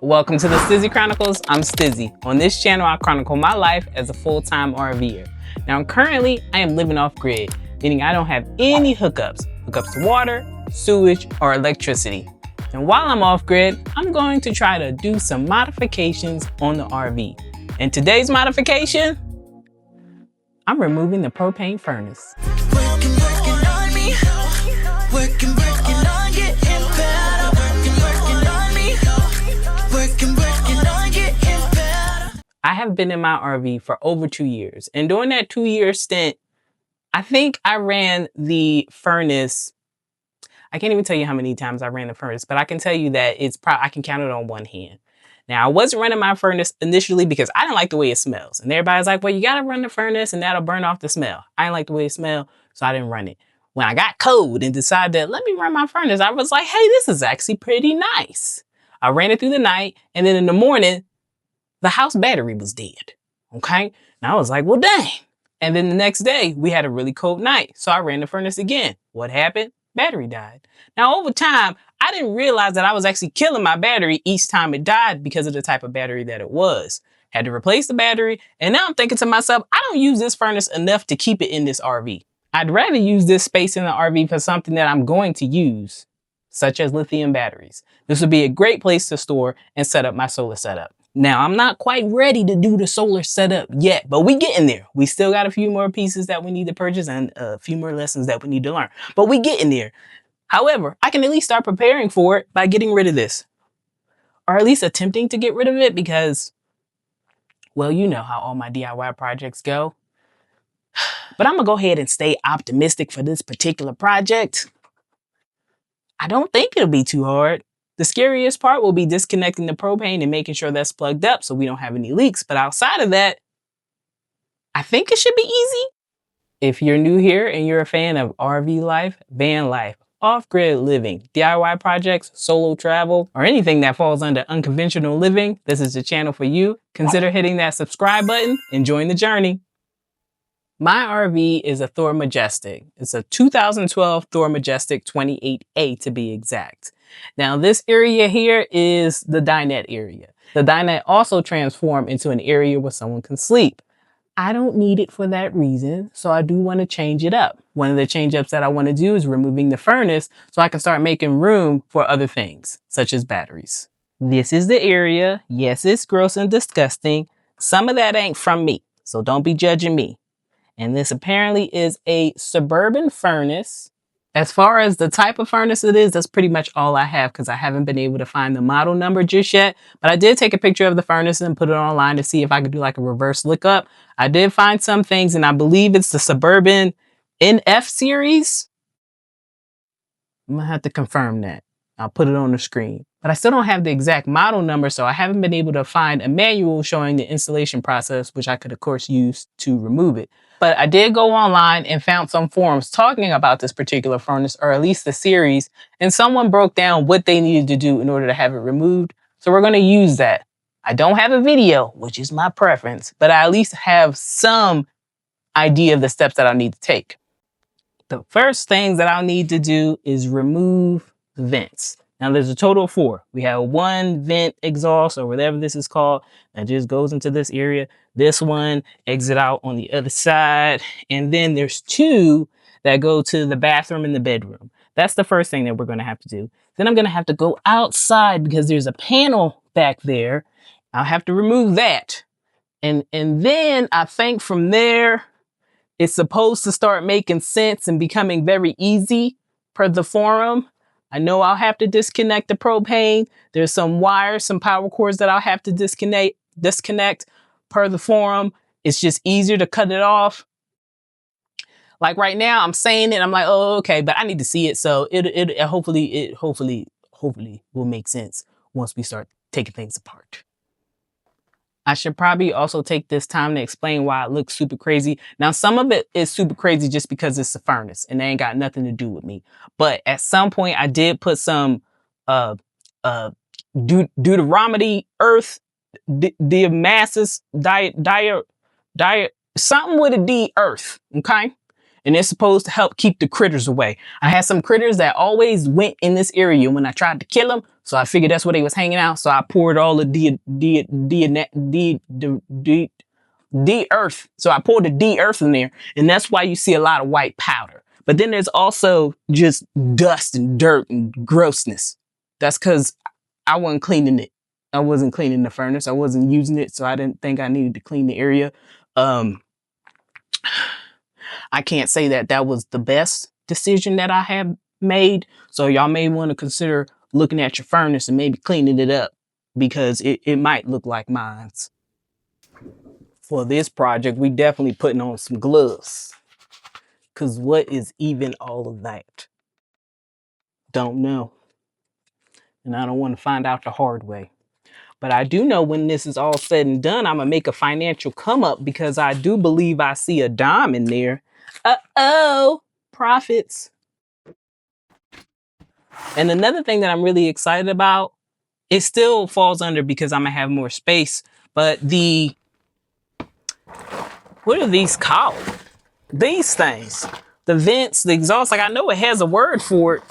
Welcome to the Stizzy Chronicles. I'm Stizzy. On this channel, I chronicle my life as a full-time RVer. Now, currently, I am living off-grid, meaning I don't have any hookups to water, sewage, or electricity. And while I'm off-grid, I'm going to try to do some modifications on the RV. And today's modification, I'm removing the propane furnace. I have been in my RV for over 2 years, and during that 2-year stint, I think I ran the furnace. I can't even tell you how many times I ran the furnace, but I can tell you that I can count it on one hand. Now, I wasn't running my furnace initially because I didn't like the way it smells. And everybody's like, well, you got to run the furnace and that'll burn off the smell. I didn't like the way it smelled, so I didn't run it. When I got cold and decided that let me run my furnace, I was like, hey, this is actually pretty nice. I ran it through the night, and then in the morning, the house battery was dead. Okay? And I was like, well, dang. And then the next day, we had a really cold night. So I ran the furnace again. What happened? Battery died. Now, over time, I didn't realize that I was actually killing my battery each time it died because of the type of battery that it was. Had to replace the battery. And now I'm thinking to myself, I don't use this furnace enough to keep it in this RV. I'd rather use this space in the RV for something that I'm going to use, such as lithium batteries. This would be a great place to store and set up my solar setup. Now, I'm not quite ready to do the solar setup yet, but we getting there. We still got a few more pieces that we need to purchase and a few more lessons that we need to learn, but we getting there. However, I can at least start preparing for it by getting rid of this, or at least attempting to get rid of it because, well, you know how all my DIY projects go. But I'm gonna go ahead and stay optimistic for this particular project. I don't think it'll be too hard. The scariest part will be disconnecting the propane and making sure that's plugged up so we don't have any leaks. But outside of that, I think it should be easy. If you're new here and you're a fan of RV life, van life, off-grid living, DIY projects, solo travel, or anything that falls under unconventional living, this is the channel for you. Consider hitting that subscribe button and join the journey. My RV is a Thor Majestic. It's a 2012 Thor Majestic 28A to be exact. Now, this area here is the dinette area. The dinette also transformed into an area where someone can sleep. I don't need it for that reason, so I do want to change it up. One of the change-ups that I want to do is removing the furnace so I can start making room for other things, such as batteries. This is the area. Yes, it's gross and disgusting. Some of that ain't from me, so don't be judging me. And this apparently is a Suburban furnace. As far as the type of furnace it is, that's pretty much all I have because I haven't been able to find the model number just yet. But I did take a picture of the furnace and put it online to see if I could do like a reverse lookup. I did find some things, and I believe it's the Suburban NF series. I'm gonna have to confirm that. I'll put it on the screen. But I still don't have the exact model number, so I haven't been able to find a manual showing the installation process, which I could, of course, use to remove it. But I did go online and found some forums talking about this particular furnace, or at least the series, and someone broke down what they needed to do in order to have it removed. So we're going to use that. I don't have a video, which is my preference, but I at least have some idea of the steps that I need to take. The first things that I'll need to do is remove the vents. Now, there's a total of 4. We have one vent exhaust, or whatever this is called, that just goes into this area. This one exit out on the other side. And then there's 2 that go to the bathroom and the bedroom. That's the first thing that we're going to have to do. Then I'm going to have to go outside because there's a panel back there. I'll have to remove that. And then I think from there, it's supposed to start making sense and becoming very easy per the forum. I know I'll have to disconnect the propane. There's some wires, some power cords that I'll have to disconnect per the forum. It's just easier to cut it off. Like right now, I'm saying it, I'm like, oh, okay, but I need to see it. So it hopefully will make sense once we start taking things apart. I should probably also take this time to explain why it looks super crazy. Now, some of it is super crazy just because it's a furnace and they ain't got nothing to do with me. But at some point, I did put some Deuteronomy earth, diamasses, something with a D earth, okay? and it's supposed to help keep the critters away. I had some critters that always went in this area when I tried to kill them, so I figured that's where they was hanging out. So I poured all the earth. So I poured the earth in there, and that's why you see a lot of white powder. But then there's also just dust and dirt and grossness. That's because I wasn't cleaning it. I wasn't cleaning the furnace. I wasn't using it, so I didn't think I needed to clean the area. I can't say that that was the best decision that I have made. So y'all may want to consider looking at your furnace and maybe cleaning it up, because it might look like mine's. For this project, we definitely putting on some gloves. Because what is even all of that? Don't know. And I don't want to find out the hard way. But I do know when this is all said and done, I'm going to make a financial come up, because I do believe I see a dime in there. Uh-oh, profits. And another thing that I'm really excited about, it still falls under because I'm going to have more space, but what are these called? These things, the vents, the exhaust, like I know it has a word for it.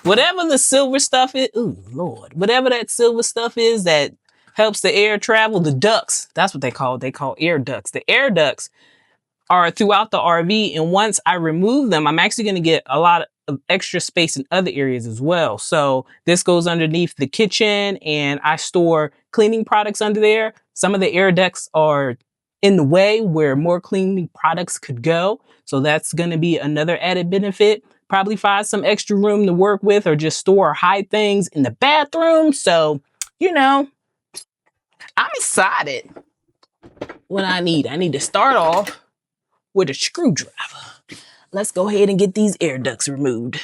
Whatever the silver stuff is, ooh, Lord, whatever that silver stuff is that helps the air travel, the ducts, that's what they call it. They call air ducts. The air ducts are throughout the RV, and once I remove them, I'm actually going to get a lot of extra space in other areas as well. So this goes underneath the kitchen, and I store cleaning products under there. Some of the air ducts are in the way where more cleaning products could go. So that's going to be another added benefit. Probably find some extra room to work with, or just store or hide things in the bathroom. So, you know, I'm excited. What I need to start off with a screwdriver. Let's go ahead and get these air ducts removed.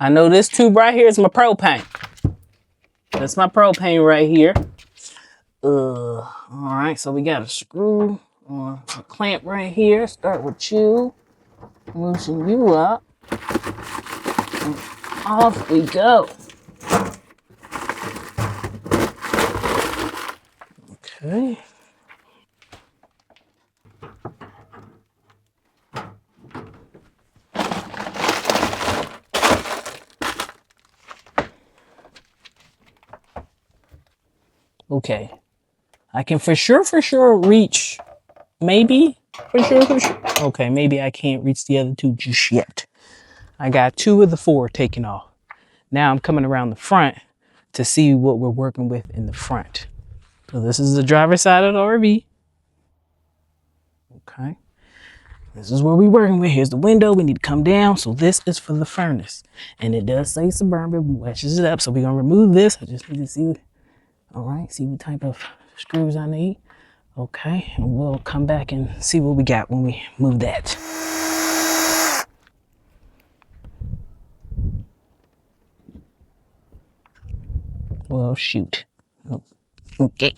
I know this tube right here is my propane. That's my propane right here. All right, so we got a screw or a clamp right here. Start with you. Loosen you up. And off we go. Okay. Okay. I can for sure reach, maybe, for sure. Okay, maybe I can't reach the other two just yet. I got 2 of the 4 taken off. Now I'm coming around the front to see what we're working with in the front. So this is the driver's side of the RV. Okay. This is what we're working with. Here's the window. We need to come down. So this is for the furnace. And it does say Suburban, wedges it up. So we're going to remove this. I just need to see, all right, see what type of screws I need. Okay, and we'll come back and see what we got when we move that. Well, shoot. Oh, okay.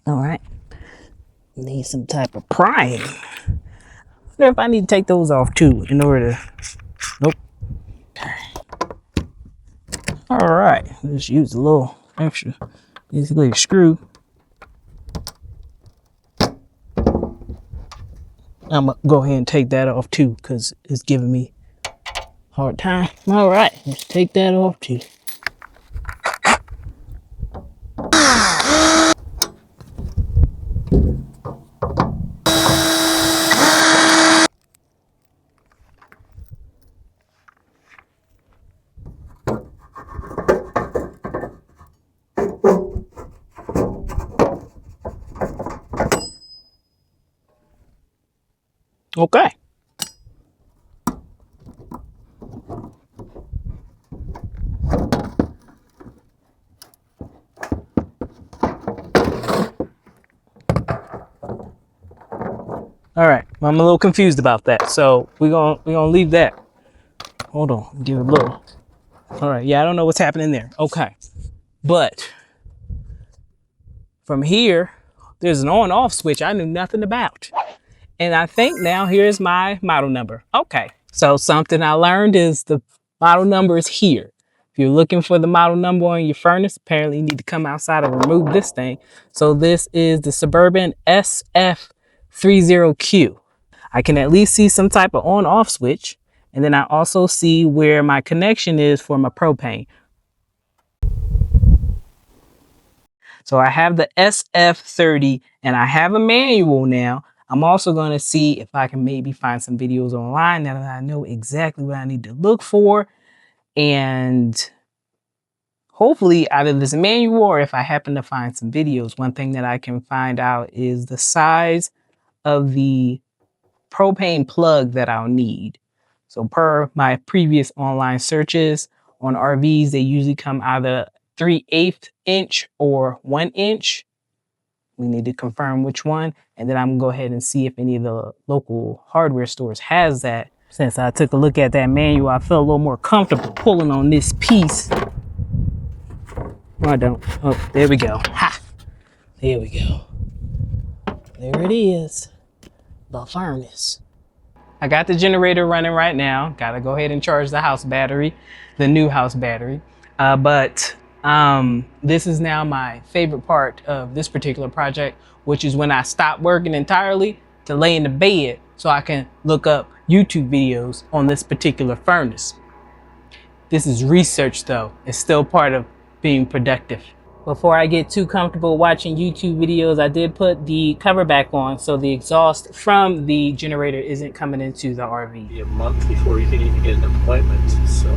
All right. Need some type of prying. I wonder if I need to take those off too in order to. Nope. All right. Let's use a little extra. Basically a screw. I'm gonna go ahead and take that off too, because it's giving me a hard time. All right, let's take that off too. Okay. All right, I'm a little confused about that, so we're gonna leave that. Hold on, give it a little. All right, yeah, I don't know what's happening there. Okay, but from here, there's an on-off switch I knew nothing about, and I think now here's my model number. Okay, so something I learned is the model number is here. If If you're looking for the model number on your furnace, apparently you need to come outside and remove this thing. So this is the Suburban SF-30Q. I can at least see some type of on-off switch. And then I also see where my connection is for my propane. So I have the SF-30 and I have a manual now. I'm also going to see if I can maybe find some videos online now that I know exactly what I need to look for. And hopefully either this manual or if I happen to find some videos, one thing that I can find out is the size of the propane plug that I'll need. So per my previous online searches on RVs, they usually come either 3/8 inch or 1 inch. We need to confirm which one. And then I'm gonna go ahead and see if any of the local hardware stores has that. Since I took a look at that manual, I felt a little more comfortable pulling on this piece. No, I don't. Oh, there we go. Ha! There we go. There it is. The furnace. I got the generator running right now. Gotta go ahead and charge the house battery, the new house battery. But this is now my favorite part of this particular project, which is when I stop working entirely to lay in the bed so I can look up YouTube videos on this particular furnace. This is research though. It's still part of being productive. Before I get too comfortable watching YouTube videos, I did put the cover back on so the exhaust from the generator isn't coming into the RV. Be a month before you can even get an appointment, so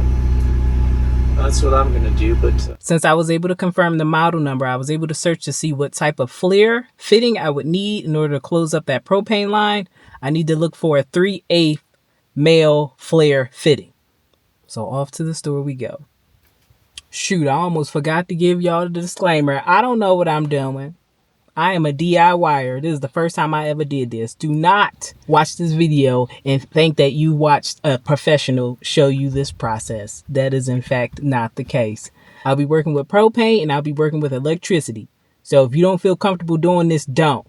that's what I'm gonna do. But since I was able to confirm the model number, I was able to search to see what type of flare fitting I would need in order to close up that propane line. I need to look for a 3/8 male flare fitting. So off to the store we go. Shoot, I almost forgot to give y'all the disclaimer. I don't know what I'm doing. I am a DIYer. This is the first time I ever did this. Do not watch this video and think that you watched a professional show you this process. That is in fact not the case. I'll be working with propane and I'll be working with electricity. So if you don't feel comfortable doing this, don't.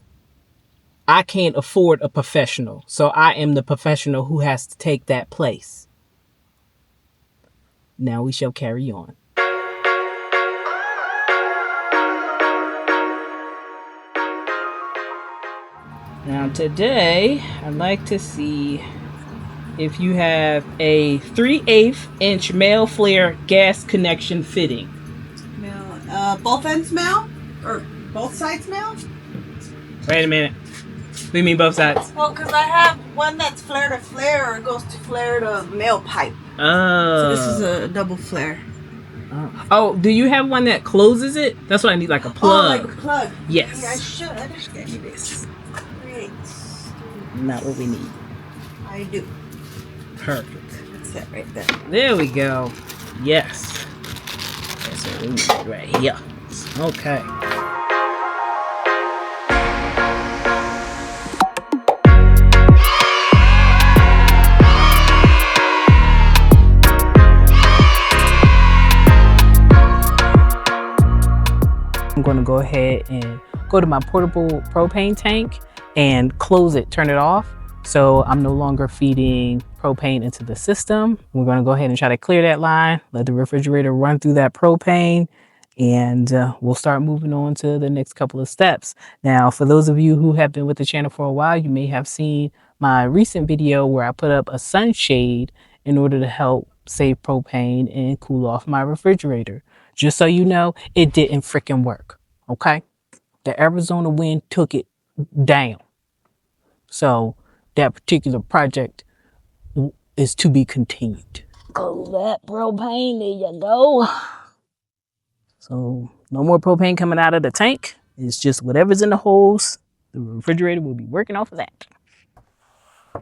I can't afford a professional. So I am the professional who has to take that place. Now we shall carry on. Now today, I'd like to see if you have a 3/8 inch male flare gas connection fitting. Male, both ends male? Or both sides male? Wait a minute. What do you mean both sides? Well, because I have one that's flare to flare or goes to flare to male pipe. Oh. So this is a double flare. Oh, do you have one that closes it? That's what I need, like a plug. Oh, like a plug. Yes. Yeah, I should. Give me this. Great. Not what we need. I do. Perfect. That's it right there. There we go. Yes. That's what we need right here. Okay. I'm going to go ahead and go to my portable propane tank and close it, turn it off. So I'm no longer feeding propane into the system. We're going to go ahead and try to clear that line, let the refrigerator run through that propane, and we'll start moving on to the next couple of steps. Now, for those of you who have been with the channel for a while, you may have seen my recent video where I put up a sunshade in order to help save propane and cool off my refrigerator. Just so you know, it didn't freaking work, okay? The Arizona wind took it down. So that particular project is to be continued. Close that propane, there you go. So no more propane coming out of the tank. It's just whatever's in the holes, the refrigerator will be working off of that.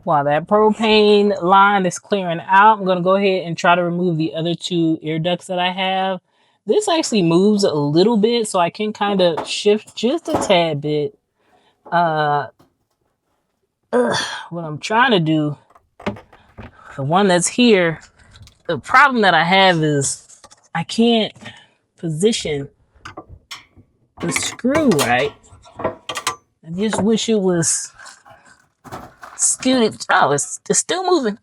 While that propane line is clearing out, I'm gonna go ahead and try to remove the other two air ducts that I have. This actually moves a little bit, so I can kind of shift just a tad bit. What I'm trying to do, the one that's here, the problem that I have is I can't position the screw right. I just wish it was scooted. Oh, it's still moving.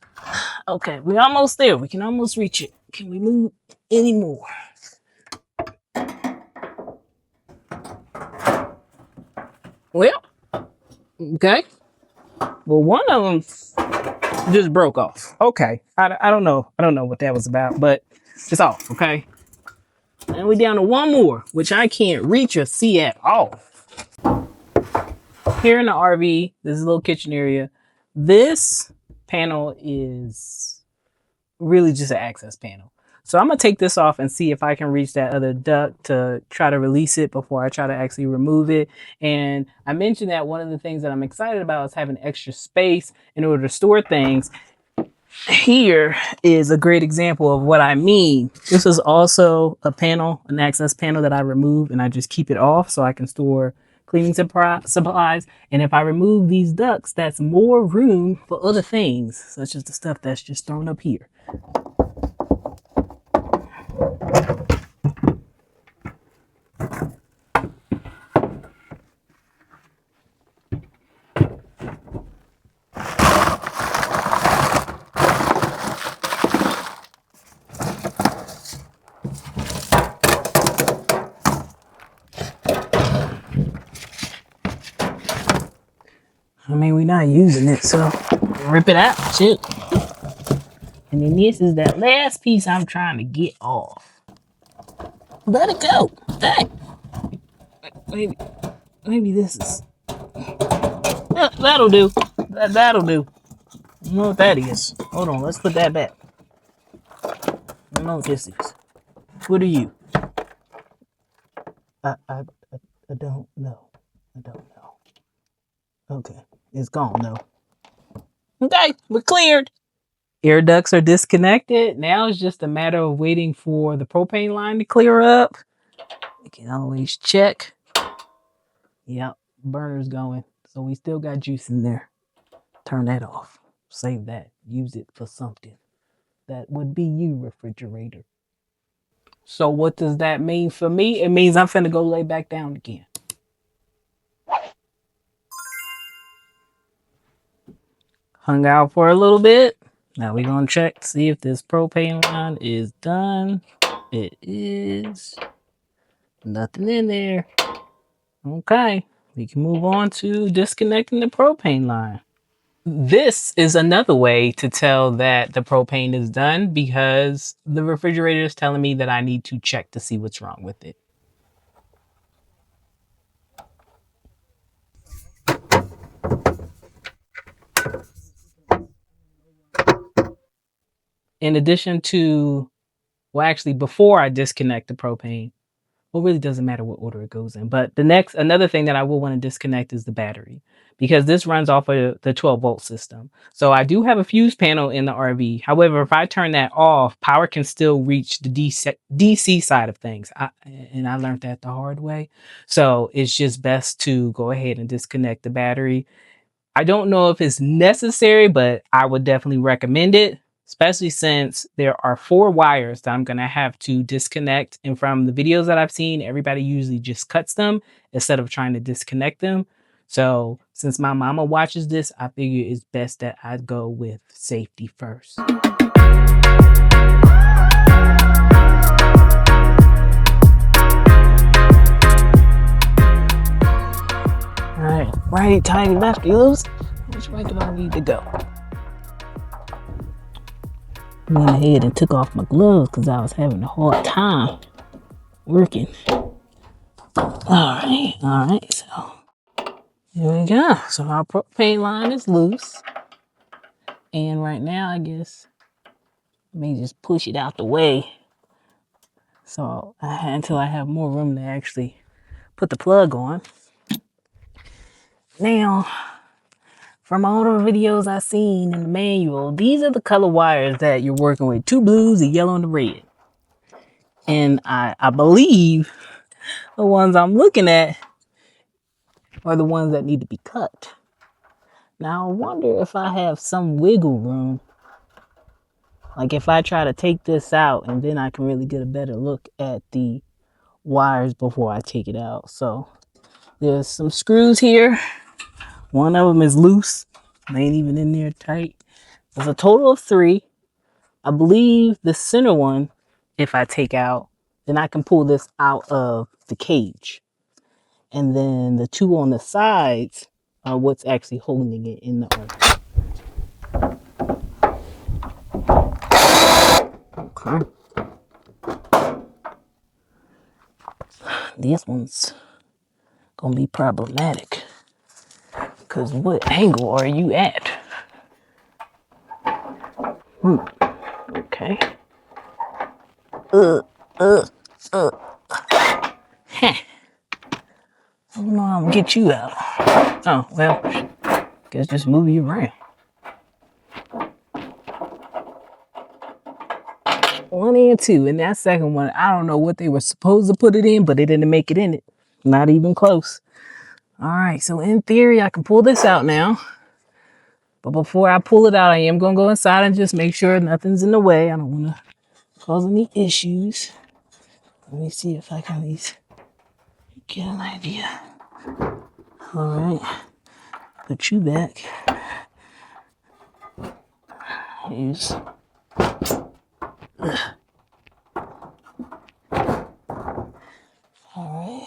Okay, we're almost there. We can almost reach it. Can we move any more? Well, okay. Well, one of them just broke off. Okay. I don't know. I don't know what that was about, but it's off. Okay. And we're down to one more, which I can't reach or see at all. Here in the RV, this is a little kitchen area. This panel is really just an access panel. So I'm going to take this off and see if I can reach that other duct to try to release it before I try to actually remove it. And I mentioned that one of the things that I'm excited about is having extra space in order to store things. Here is a great example of what I mean. This is also a panel, an access panel that I remove, and I just keep it off so I can store cleaning supplies. And if I remove these ducts, that's more room for other things, such as the stuff that's just thrown up here. I mean, we're not using it, so rip it out, shoot. And then this is that last piece I'm trying to get off. Let it go. Dang. Maybe this is. That'll do. That'll do. I don't know what that is. Hold on, let's put that back. I don't know what this is. What are you? I don't know. I don't know. Okay, it's gone though. Okay, we're cleared. Air ducts are disconnected. Now it's just a matter of waiting for the propane line to clear up. You can always check. Yep, burner's going. So we still got juice in there. Turn that off. Save that. Use it for something. That would be you, refrigerator. So what does that mean for me? It means I'm finna go lay back down again. Hung out for a little bit. Now we're gonna check to see if this propane line is done. It is. Nothing in there. Okay, we can move on to disconnecting the propane line. This is another way to tell that the propane is done because the refrigerator is telling me that I need to check to see what's wrong with it. In addition to, well, actually, before I disconnect the propane, well, it really doesn't matter what order it goes in. But another thing that I will want to disconnect is the battery because this runs off of the 12-volt system. So I do have a fuse panel in the RV. However, if I turn that off, power can still reach the DC side of things. And I learned that the hard way. So it's just best to go ahead and disconnect the battery. I don't know if it's necessary, but I would definitely recommend it, especially since there are 4 wires that I'm going to have to disconnect. And from the videos that I've seen, everybody usually just cuts them instead of trying to disconnect them. So since my mama watches this, I figure it's best that I go with safety first. All right, righty, tighty, lefty, loose. Which way do I need to go? Went ahead and took off my gloves because I was having a hard time working. All right, so here we go. So our propane line is loose. And right now, I guess, let me just push it out the way. So until I have more room to actually put the plug on. Now, from all the videos I've seen in the manual, these are the color wires that you're working with. 2 blues, a yellow, and a red. And I believe the ones I'm looking at are the ones that need to be cut. Now, I wonder if I have some wiggle room. Like if I try to take this out and then I can really get a better look at the wires before I take it out. So there's some screws here. One of them is loose. They ain't even in there tight. There's a total of 3. I believe the center one, if I take out, then I can pull this out of the cage. And then the two on the sides are what's actually holding it in the RV. Okay. This one's gonna be problematic. Because what angle are you at? Okay. Heh. I don't know how I'm gonna get you out. Oh, well, guess just move you around. One and two. And that second one, I don't know what they were supposed to put it in, but they didn't make it in it. Not even close. All right, so in theory, I can pull this out now. But before I pull it out, I am going to go inside and just make sure nothing's in the way. I don't want to cause any issues. Let me see if I can at least get an idea. All right, put you back. Use. All right.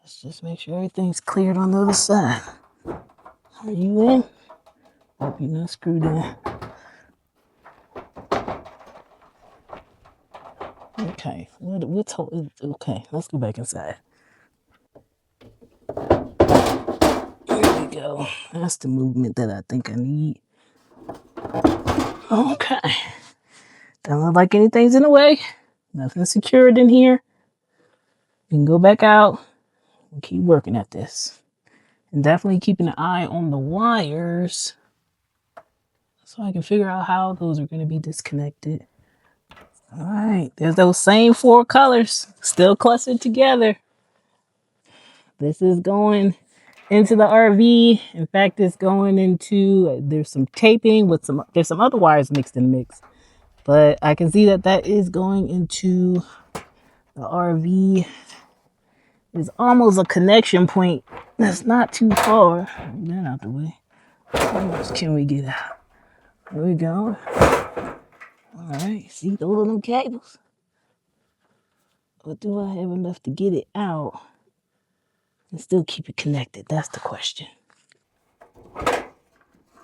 Let's just make sure everything's cleared on the other side. Are you in? Hope you're not screwed in. Okay, okay, let's go back inside. There we go. That's the movement that I think I need. Okay. Doesn't look like anything's in the way. Nothing secured in here. You can go back out and keep working at this. And definitely keeping an eye on the wires so I can figure out how those are going to be disconnected. All right, there's those same 4 colors still clustered together. This is going into the RV. In fact, it's going into, there's some taping with there's some other wires mixed in the mix. But I can see that is going into the RV. It's almost a connection point. That's not too far. Get that out the way. How much can we get out? There we go. All right, see those little cables? But do I have enough to get it out and still keep it connected? That's the question.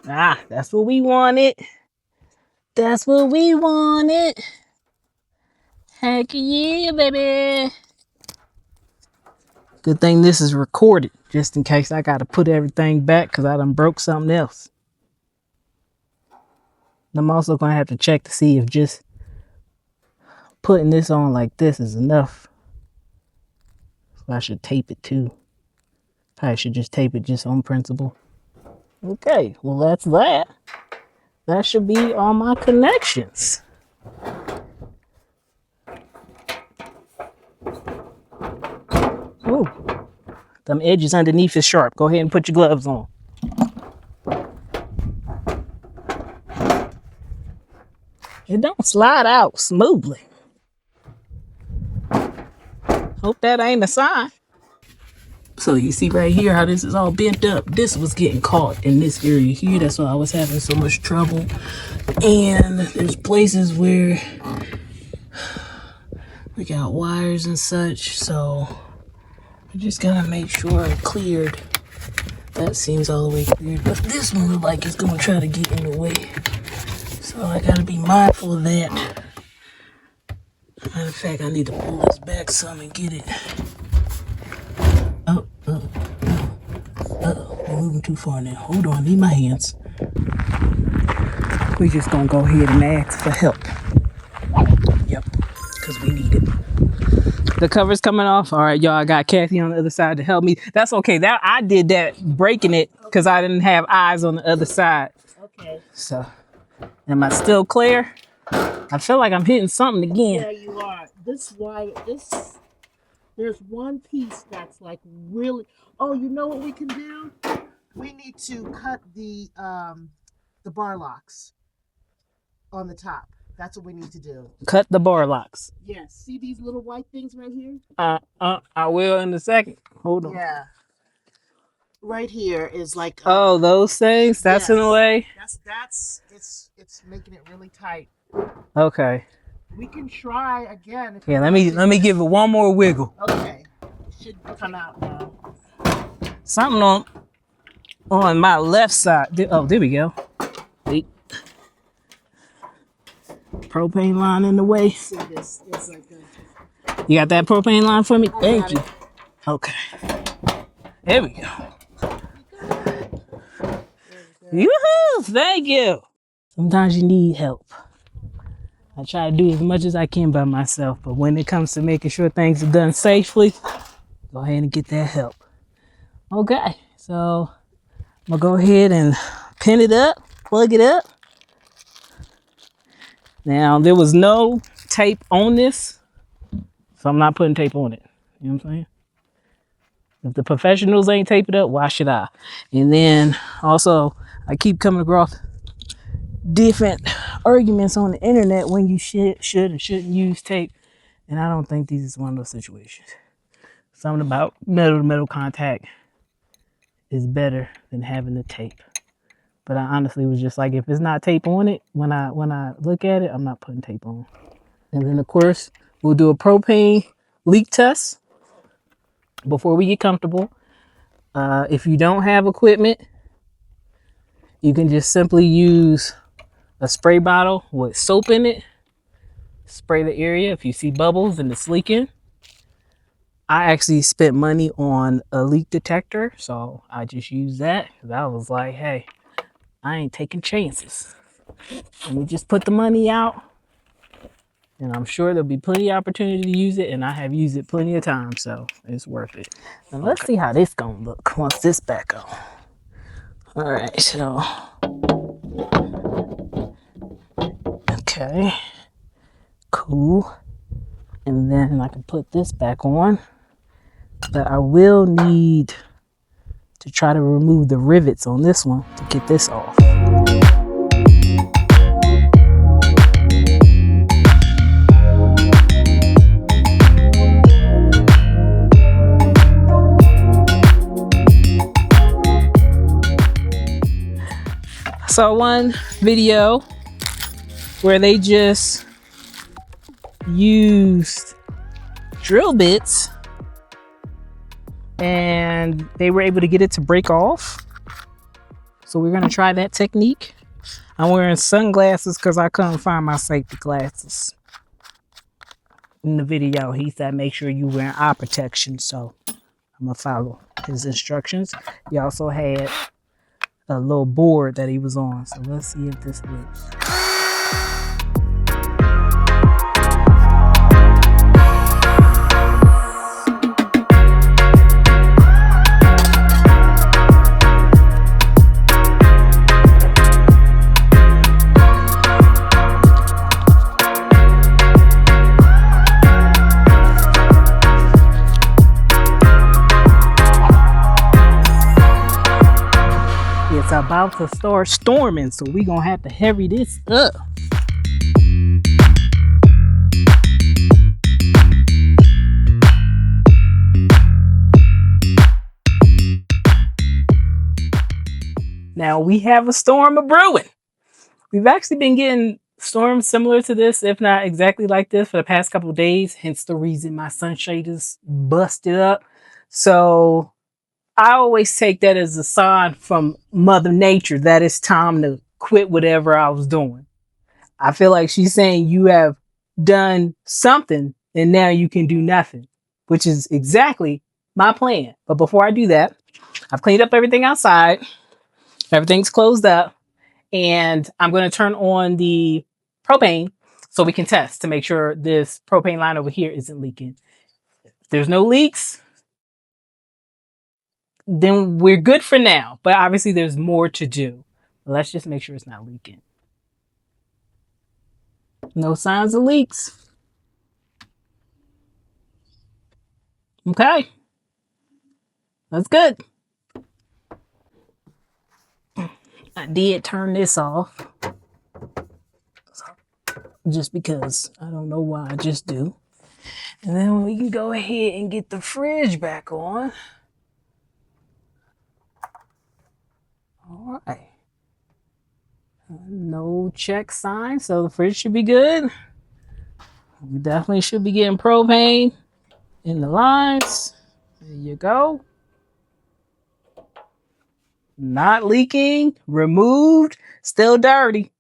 Ah, that's what we wanted. That's what we wanted. Heck yeah, baby. Good thing this is recorded, just in case I gotta put everything back because I done broke something else. I'm also gonna have to check to see if just putting this on like this is enough. So I should tape it too. I should just tape it just on principle. Okay, well that's that. That should be all my connections. Ooh, them edges underneath is sharp. Go ahead and put your gloves on. It don't slide out smoothly. Hope that ain't a sign. So you see right here how this is all bent up. This was getting caught in this area here. That's why I was having so much trouble. And there's places where we got wires and such. So I just gotta make sure I'm cleared. That seems all the way cleared. But this one looks like it's gonna try to get in the way. So I gotta be mindful of that. Matter of fact, I need to pull this back some and get it. We're moving too far now. Hold on, need my hands. We're just gonna go ahead and ask for help. Yep, because we need it. The cover's coming off. All right, y'all, I got Kathy on the other side to help me. That's okay. That I did that, breaking it, because I didn't have eyes on the other side. Okay. So, am I still clear? I feel like I'm hitting something again. Yeah, you are. There's one piece that's like really. Oh, you know what we can do? We need to cut the bar locks on the top. That's what we need to do. Cut the bar locks. Yes. See these little white things right here? I will in a second. Hold on. Yeah. right here is like Oh, those things? That's in the yes, way? that's it's making it really tight. Okay. We can try again if Yeah, you let want me to. give it one more wiggle. Okay, it should come out now. Something on my left side. Oh, there we go. Wait. Propane line in the way. See this? It's like a. You got that propane line for me? I Thank got you. it. Okay. There we go. There we go. Yoo-hoo! Thank you. Sometimes you need help. I try to do as much as I can by myself, but when it comes to making sure things are done safely, go ahead and get that help. Okay, so I'm gonna go ahead and pin it up, plug it up. Now, there was no tape on this, so I'm not putting tape on it. You know what I'm saying? If the professionals ain't tape it up, why should I? And then also, I keep coming across different arguments on the internet when you should and shouldn't use tape. And I don't think this is one of those situations. Something about metal to metal contact is better than having the tape. But I honestly was just like, if it's not tape on it, when I look at it, I'm not putting tape on. And then of course, we'll do a propane leak test before we get comfortable. If you don't have equipment, you can just simply use a spray bottle with soap in it. Spray the area if you see bubbles and it's leaking. I actually spent money on a leak detector, so I just used that because I was like, hey, I ain't taking chances. Let me just put the money out, and I'm sure there'll be plenty of opportunity to use it, and I have used it plenty of times, so it's worth it. Now let's see how this gonna look once this back on. All right, so okay, cool, and then I can put this back on. But I will need to try to remove the rivets on this one to get this off. I saw one video where they just used drill bits and they were able to get it to break off. So we're gonna try that technique. I'm wearing sunglasses because I couldn't find my safety glasses. In the video, he said make sure you wear eye protection, so I'm gonna follow his instructions. He also had a little board that he was on, so let's see if this works. It's about to start storming, so we gonna have to hurry this up. Now we have a storm a brewing. We've actually been getting storms similar to this, if not exactly like this, for the past couple of days, hence the reason my sunshade is busted up. So I always take that as a sign from Mother Nature that it's time to quit whatever I was doing. I feel like she's saying you have done something and now you can do nothing, which is exactly my plan. But before I do that, I've cleaned up everything outside. Everything's closed up, and I'm going to turn on the propane so we can test to make sure this propane line over here isn't leaking. If there's no leaks, then we're good for now. But obviously there's more to do. Let's just make sure it's not leaking. No signs of leaks. Okay. That's good. I did turn this off. Just because I don't know why I just do. And then we can go ahead and get the fridge back on. All right. No check sign, so the fridge should be good. We definitely should be getting propane in the lines. There you go. Not leaking, removed, still dirty.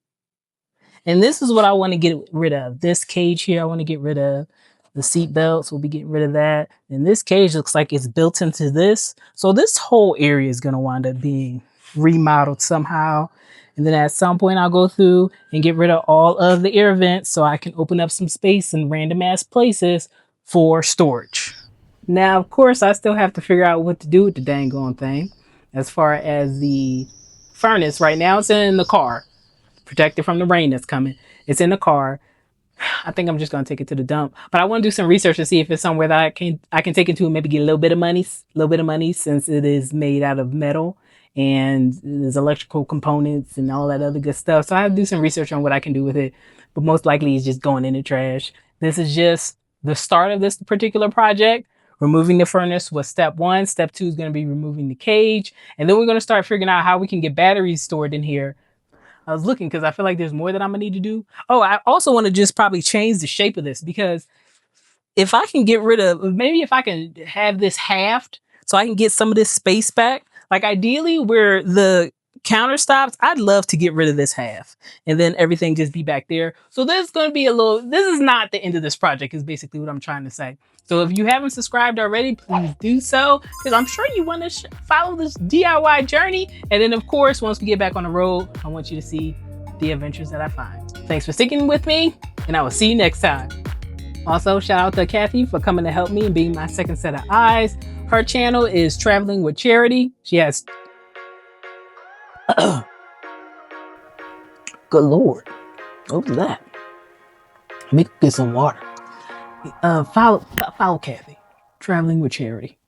And this is what I want to get rid of. This cage here, I want to get rid of. The seat belts, we'll be getting rid of that. And this cage looks like it's built into this. So this whole area is going to wind up being remodeled somehow. And then at some point I'll go through and get rid of all of the air vents so I can open up some space in random ass places for storage. Now, of course, I still have to figure out what to do with the dang on thing. As far as the furnace, right now it's in the car. Protected from the rain that's coming. It's in the car. I think I'm just gonna take it to the dump. But I want to do some research to see if it's somewhere that I can take it to and maybe get a little bit of money since it is made out of metal and there's electrical components and all that other good stuff. So I have to do some research on what I can do with it. But most likely it's just going in the trash. This is just the start of this particular project. Removing the furnace was step 1. Step 2 is going to be removing the cage. And then we're going to start figuring out how we can get batteries stored in here. I was looking because I feel like there's more that I'm going to need to do. Oh, I also want to just probably change the shape of this because if I can get rid of, maybe if I can have this halved so I can get some of this space back, like ideally where the counter stops, I'd love to get rid of this half and then everything just be back there. So there's going to be this is not the end of this project is basically what I'm trying to say. So if you haven't subscribed already, please do so because I'm sure you want to follow this DIY journey. And then of course, once we get back on the road, I want you to see the adventures that I find. Thanks for sticking with me and I will see you next time. Also, shout out to Kathy for coming to help me and being my second set of eyes. Her channel is Traveling with Charity. She has good Lord. What was that? Let me get some water. Follow Kathy. Traveling with Charity.